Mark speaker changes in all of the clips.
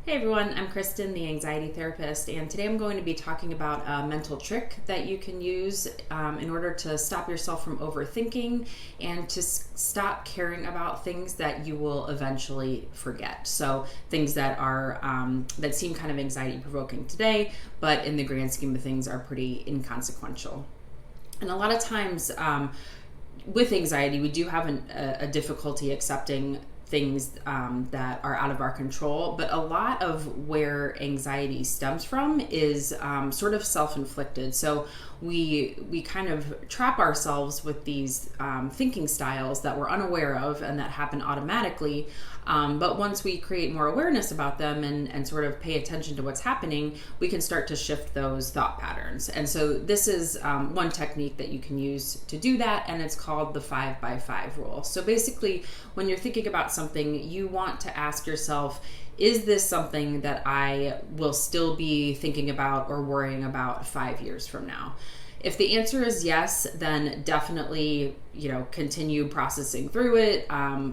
Speaker 1: Hey everyone, I'm Kristen, the anxiety therapist, and today I'm going to be talking about a mental trick that you can use in order to stop yourself from overthinking and to stop caring about things that you will eventually forget. So things that are that seem kind of anxiety provoking today, but in the grand scheme of things are pretty inconsequential. And a lot of times with anxiety, we do have a difficulty accepting things that are out of our control, but a lot of where anxiety stems from is sort of self-inflicted. So we kind of trap ourselves with these thinking styles that we're unaware of and that happen automatically. But once we create more awareness about them and sort of pay attention to what's happening, we can start to shift those thought patterns. And so this is one technique that you can use to do that, and it's called the 5x5 rule. So basically, when you're thinking about something, you want to ask yourself, is this something that I will still be thinking about or worrying about 5 years from now? If the answer is yes, then definitely, continue processing through it,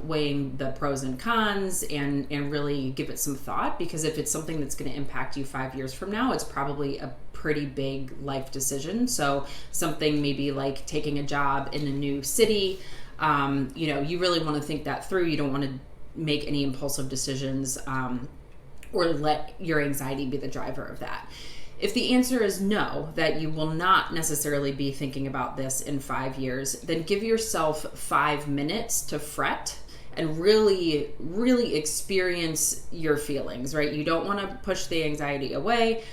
Speaker 1: weighing the pros and cons, and really give it some thought. Because if it's something that's going to impact you 5 years from now, it's probably a pretty big life decision. So something maybe like taking a job in a new city, you really want to think that through. You don't want to make any impulsive decisions or let your anxiety be the driver of that. If the answer is no, that you will not necessarily be thinking about this in 5 years, then give yourself 5 minutes to fret and really, really experience your feelings, right? You don't want to push the anxiety away.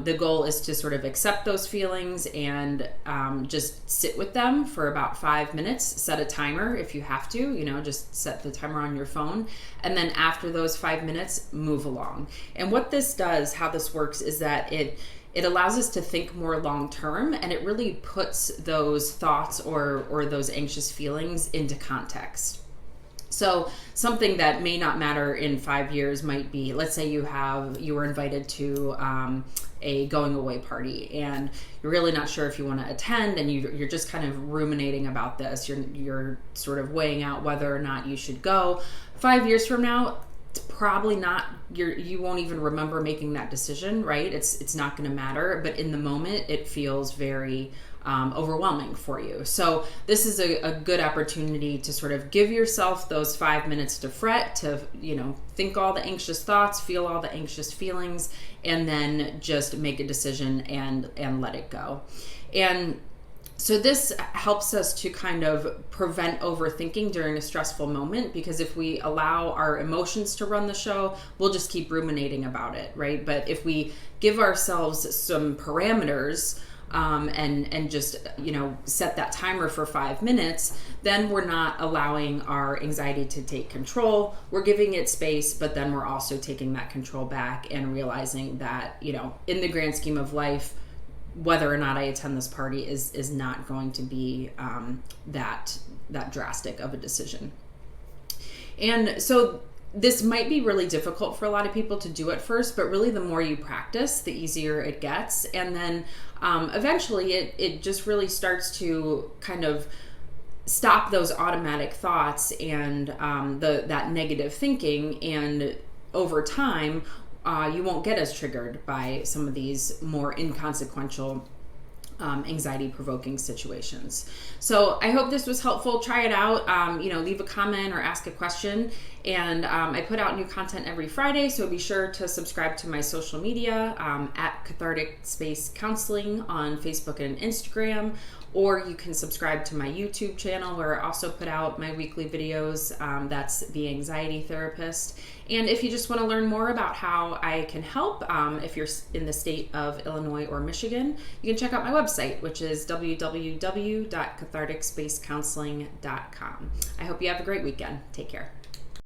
Speaker 1: The goal is to sort of accept those feelings and just sit with them for about 5 minutes. Set a timer if you have to, just set the timer on your phone. And then after those 5 minutes, move along. And what this does, how this works, is that it allows us to think more long term, and it really puts those thoughts or those anxious feelings into context. So something that may not matter in 5 years might be, let's say you were invited to a going away party and you're really not sure if you want to attend, and you're just kind of ruminating about this. You're sort of weighing out whether or not you should go. 5 years from now, it's probably not, you won't even remember making that decision, right? It's not going to matter, but in the moment it feels very overwhelming for you. So this is a good opportunity to sort of give yourself those 5 minutes to fret, to think all the anxious thoughts, feel all the anxious feelings, and then just make a decision and let it go. And so this helps us to kind of prevent overthinking during a stressful moment, because if we allow our emotions to run the show, we'll just keep ruminating about it, right? But if we give ourselves some parameters and just set that timer for 5 minutes, then we're not allowing our anxiety to take control. We're giving it space, but then we're also taking that control back and realizing that in the grand scheme of life, whether or not I attend this party is not going to be that drastic of a decision. And so this might be really difficult for a lot of people to do at first, but really the more you practice, the easier it gets. And then eventually it just really starts to kind of stop those automatic thoughts and that negative thinking. And over time, you won't get as triggered by some of these more inconsequential anxiety-provoking situations. So I hope this was helpful. Try it out. Leave a comment or ask a question. And I put out new content every Friday, so be sure to subscribe to my social media at Cathartic Space Counseling on Facebook and Instagram. Or you can subscribe to my YouTube channel, where I also put out my weekly videos. That's The Anxiety Therapist. And if you just want to learn more about how I can help, if you're in the state of Illinois or Michigan, you can check out my website, which is www.catharticspacecounseling.com. I hope you have a great weekend. Take care.